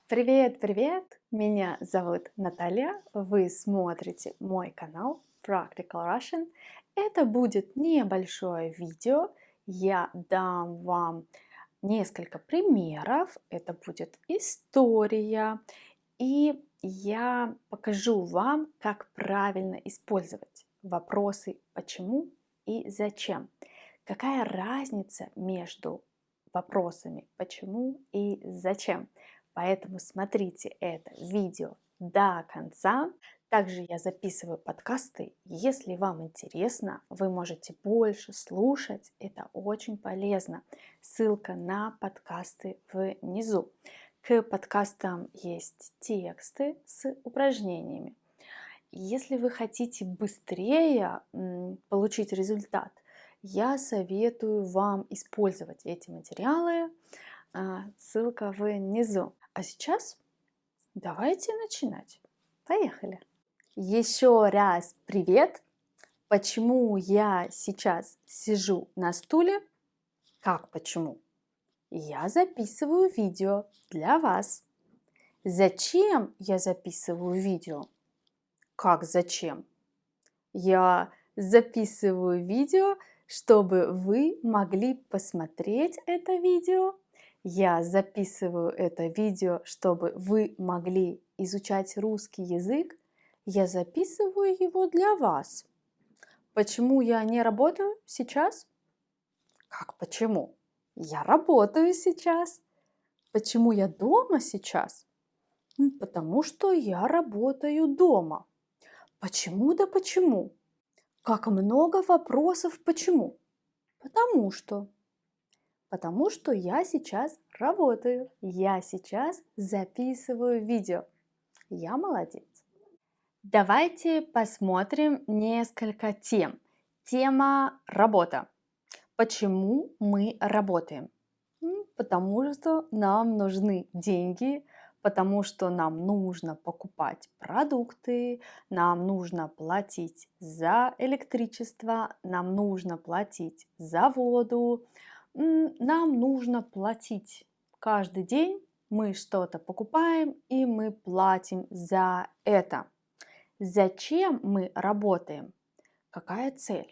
Привет, привет! Меня зовут Наталья. Вы смотрите мой канал Practical Russian. Это будет небольшое видео. Я дам вам несколько примеров. Это будет история. И я покажу вам, как правильно использовать вопросы «почему» и «зачем». Какая разница между вопросами «почему» и «зачем». Поэтому смотрите это видео до конца. Также я записываю подкасты. Если вам интересно, вы можете больше слушать. Это очень полезно. Ссылка на подкасты внизу. К подкастам есть тексты с упражнениями. Если вы хотите быстрее получить результат, я советую вам использовать эти материалы. Ссылка внизу. А сейчас давайте начинать. Поехали! Еще раз привет! Почему я сейчас сижу на стуле? Как почему? Я записываю видео для вас. Зачем я записываю видео? Как зачем? Я записываю видео, чтобы вы могли посмотреть это видео. Я записываю это видео, чтобы вы могли изучать русский язык. Я записываю его для вас. Почему я не работаю сейчас? Как почему? Я работаю сейчас. Почему я дома сейчас? Потому что я работаю дома. Почему да почему? Как много вопросов почему? Потому что. Потому что я сейчас работаю. Я сейчас записываю видео. Я молодец. Давайте посмотрим несколько тем. Тема работа. Почему мы работаем? Потому что нам нужны деньги, потому что нам нужно покупать продукты, нам нужно платить за электричество, нам нужно платить за воду, нам нужно платить каждый день. Мы что-то покупаем и мы платим за это. Зачем мы работаем? Какая цель?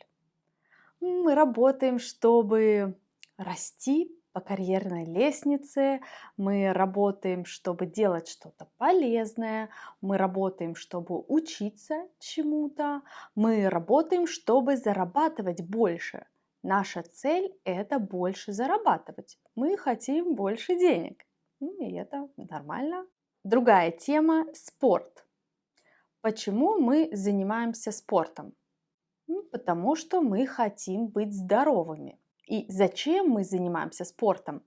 Мы работаем, чтобы расти по карьерной лестнице, мы работаем, чтобы делать что-то полезное, мы работаем, чтобы учиться чему-то, мы работаем, чтобы зарабатывать больше. Наша цель – это больше зарабатывать. Мы хотим больше денег. И это нормально. Другая тема – спорт. Почему мы занимаемся спортом? Потому что мы хотим быть здоровыми. И зачем мы занимаемся спортом?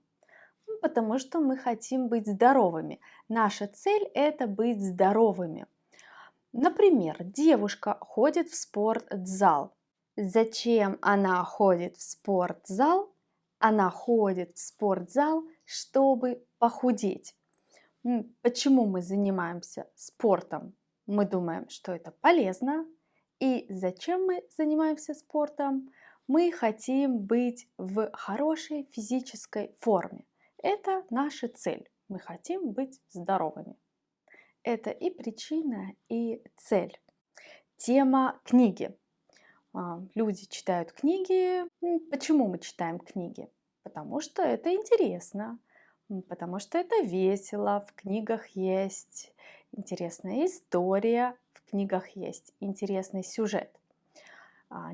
Потому что мы хотим быть здоровыми. Наша цель – это быть здоровыми. Например, девушка ходит в спортзал. Зачем она ходит в спортзал? Она ходит в спортзал, чтобы похудеть. Почему мы занимаемся спортом? Мы думаем, что это полезно. И зачем мы занимаемся спортом? Мы хотим быть в хорошей физической форме. Это наша цель. Мы хотим быть здоровыми. Это и причина, и цель. Тема книги. Люди читают книги. Почему мы читаем книги? Потому что это интересно, потому что это весело. В книгах есть интересная история, в книгах есть интересный сюжет.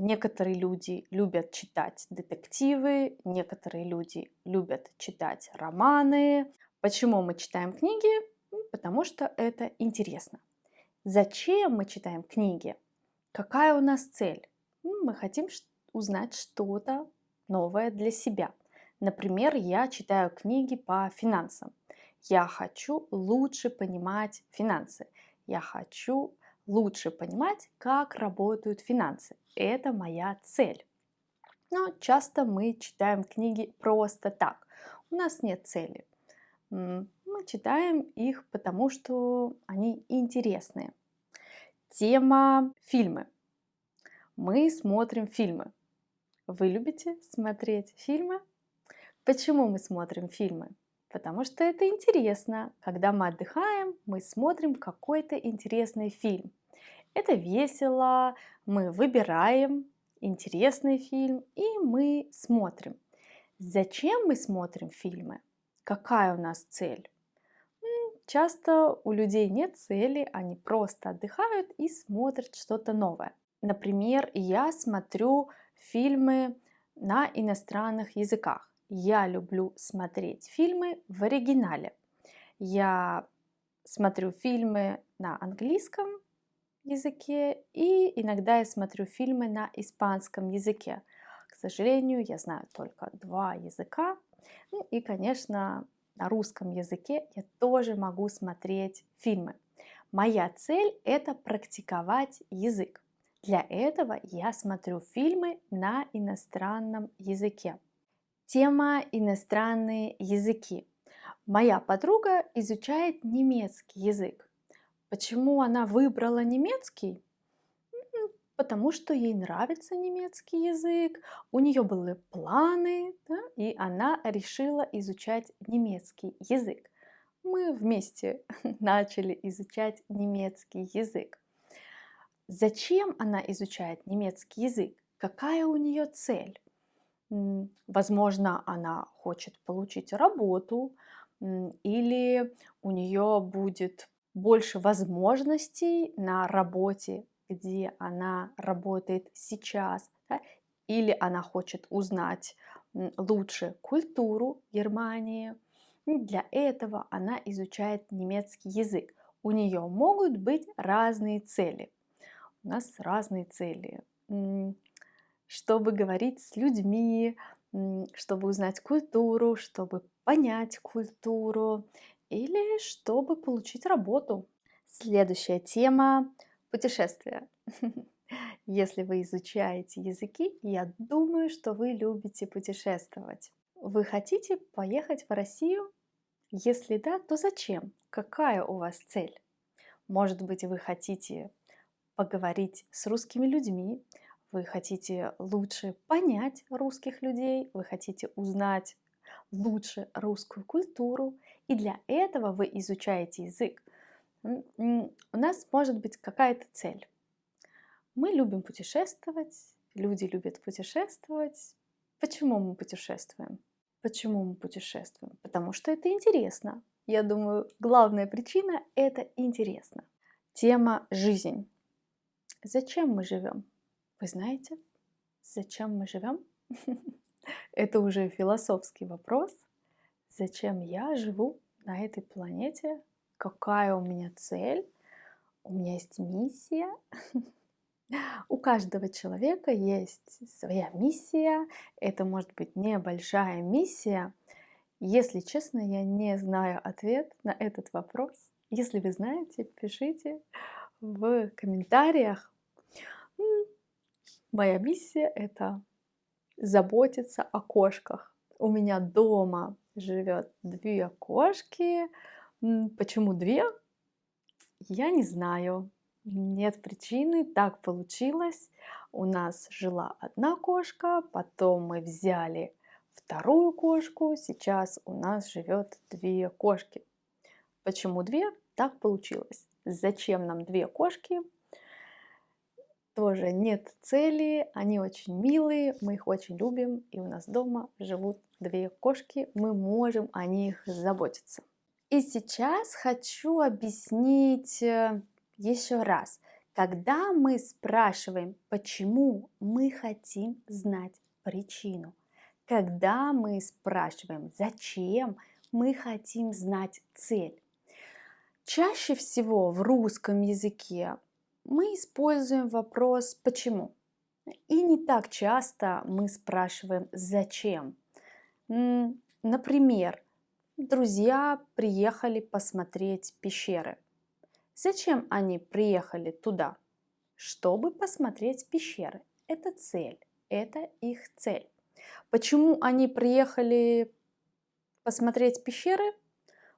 Некоторые люди любят читать детективы, некоторые люди любят читать романы. Почему мы читаем книги? Потому что это интересно. Зачем мы читаем книги? Какая у нас цель? Мы хотим узнать что-то новое для себя. Например, я читаю книги по финансам. Я хочу лучше понимать финансы. Я хочу лучше понимать, как работают финансы. Это моя цель. Но часто мы читаем книги просто так. У нас нет цели. Мы читаем их, потому что они интересные. Тема фильмы. Мы смотрим фильмы. Вы любите смотреть фильмы? Почему мы смотрим фильмы? Потому что это интересно. Когда мы отдыхаем, мы смотрим какой-то интересный фильм. Это весело, мы выбираем интересный фильм и мы смотрим. Зачем мы смотрим фильмы? Какая у нас цель? Часто у людей нет цели, они просто отдыхают и смотрят что-то новое. Например, я смотрю фильмы на иностранных языках. Я люблю смотреть фильмы в оригинале. Я смотрю фильмы на английском языке и иногда я смотрю фильмы на испанском языке. К сожалению, я знаю только два языка. Ну и, конечно, на русском языке я тоже могу смотреть фильмы. Моя цель– это практиковать язык. Для этого я смотрю фильмы на иностранном языке. Тема иностранные языки. Моя подруга изучает немецкий язык. Почему она выбрала немецкий? Потому что ей нравится немецкий язык, у нее были планы, да, и она решила изучать немецкий язык. Мы вместе начали изучать немецкий язык. Зачем она изучает немецкий язык? Какая у нее цель? Возможно, она хочет получить работу, или у нее будет больше возможностей на работе, где она работает сейчас, да, или она хочет узнать лучше культуру Германии. Для этого она изучает немецкий язык. У нее могут быть разные цели. У нас разные цели. Чтобы говорить с людьми, чтобы узнать культуру, чтобы понять культуру или чтобы получить работу. Следующая тема– путешествия. Если вы изучаете языки, я думаю, что вы любите путешествовать. Вы хотите поехать в Россию? Если да, то зачем? Какая у вас цель? Может быть, вы хотите поговорить с русскими людьми, вы хотите лучше понять русских людей, вы хотите узнать лучше русскую культуру, и для этого вы изучаете язык. У нас может быть какая-то цель. Мы любим путешествовать, люди любят путешествовать. Почему мы путешествуем? Почему мы путешествуем? Потому что это интересно. Я думаю, главная причина– это интересно. Тема «Жизнь». Зачем мы живем? Вы знаете, зачем мы живем? Это уже философский вопрос. Зачем я живу на этой планете? Какая у меня цель? У меня есть миссия. У каждого человека есть своя миссия. Это может быть небольшая миссия. Если честно, я не знаю ответ на этот вопрос. Если вы знаете, пишите в комментариях. Моя миссия– это заботиться о кошках. У меня дома живет две кошки. Почему две? Я не знаю. Нет причины, так получилось. У нас жила одна кошка, потом мы взяли вторую кошку, сейчас у нас живет две кошки. Почему две? Так получилось. Зачем нам две кошки? Тоже нет цели, они очень милые, мы их очень любим, и у нас дома живут две кошки, мы можем о них заботиться. И сейчас хочу объяснить еще раз. Когда мы спрашиваем, почему, мы хотим знать причину. Когда мы спрашиваем, зачем, мы хотим знать цель. Чаще всего в русском языке мы используем вопрос «почему?». И не так часто мы спрашиваем «зачем?». Например, друзья приехали посмотреть пещеры. Зачем они приехали туда? Чтобы посмотреть пещеры. Это цель, это их цель. Почему они приехали посмотреть пещеры?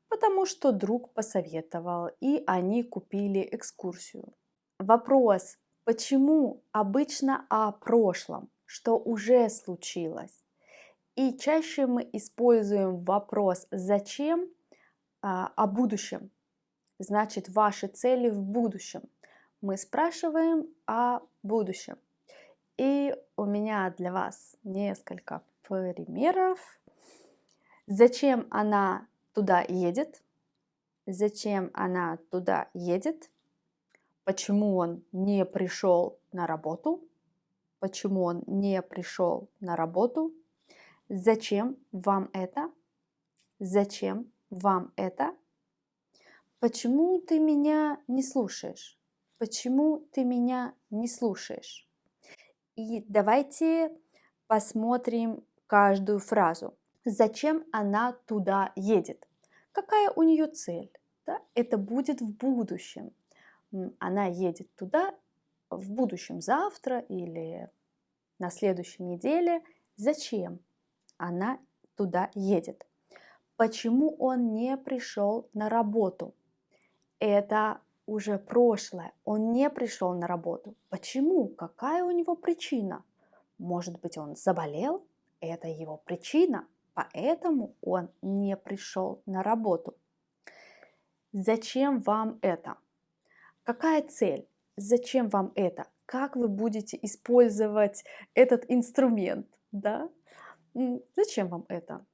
Потому что друг посоветовал, и они купили экскурсию. Вопрос, почему обычно о прошлом, что уже случилось. И чаще мы используем вопрос «зачем?» о будущем. Значит, ваши цели в будущем. Мы спрашиваем о будущем. И у меня для вас несколько примеров. Зачем она туда едет? Зачем она туда едет? Почему он не пришел на работу? Почему он не пришел на работу? Зачем вам это? Зачем вам это? Почему ты меня не слушаешь? Почему ты меня не слушаешь? И давайте посмотрим каждую фразу. Зачем она туда едет? Какая у нее цель? Да? Это будет в будущем. Она едет туда в будущем, завтра или на следующей неделе. Зачем она туда едет? Почему он не пришел на работу? Это уже прошлое. Он не пришел на работу. Почему? Какая у него причина? Может быть, он заболел? Это его причина, поэтому он не пришел на работу. Зачем вам это? Какая цель? Зачем вам это? Как вы будете использовать этот инструмент? Да? Зачем вам это?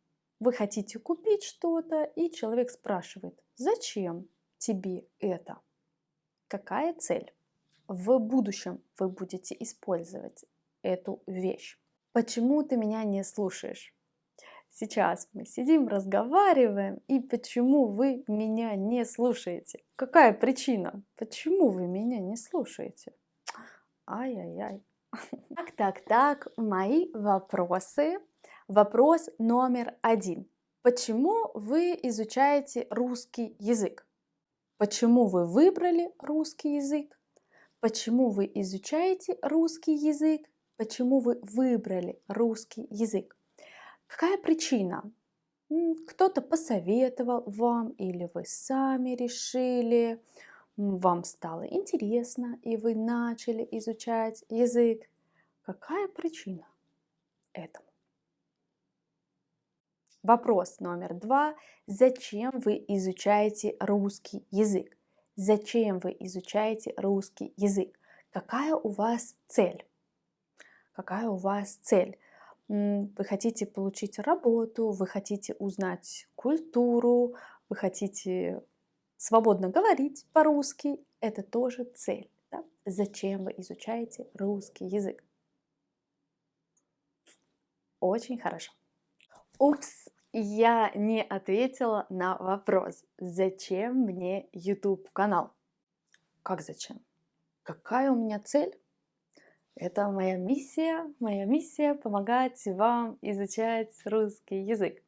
Вы хотите купить что-то, и человек спрашивает, зачем тебе это? Какая цель? В будущем вы будете использовать эту вещь. Почему ты меня не слушаешь? Сейчас мы сидим, разговариваем, и почему вы меня не слушаете? Какая причина? Почему вы меня не слушаете? Ай-яй-яй. Так, мои вопросы. Вопрос номер 1. Почему вы изучаете русский язык? Почему вы выбрали русский язык? Почему вы изучаете русский язык? Почему вы выбрали русский язык? Какая причина? Кто-то посоветовал вам, или вы сами решили, вам стало интересно, и вы начали изучать язык. Какая причина этому? Вопрос номер 2. Зачем вы изучаете русский язык? Зачем вы изучаете русский язык? Какая у вас цель? Какая у вас цель? Вы хотите получить работу, вы хотите узнать культуру, вы хотите свободно говорить по-русски. Это тоже цель. Да? Зачем вы изучаете русский язык? Очень хорошо. Упс, я не ответила на вопрос, зачем мне YouTube канал? Как зачем? Какая у меня цель? Это моя миссия помогать вам изучать русский язык.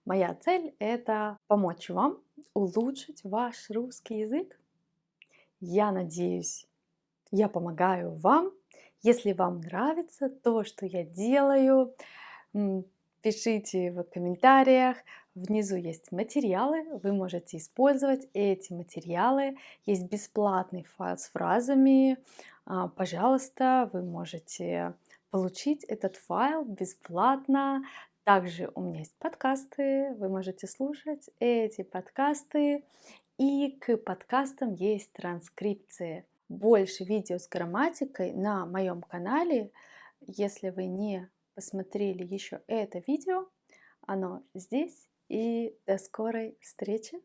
Моя цель – это помочь вам улучшить ваш русский язык. Я надеюсь, я помогаю вам. Если вам нравится то, что я делаю, пишите в комментариях. Внизу есть материалы, вы можете использовать эти материалы. Есть бесплатный файл с фразами. Пожалуйста, вы можете получить этот файл бесплатно. Также у меня есть подкасты, вы можете слушать эти подкасты. И к подкастам есть транскрипции. Больше видео с грамматикой на моем канале. Если вы не посмотрели еще это видео, оно здесь. И до скорой встречи!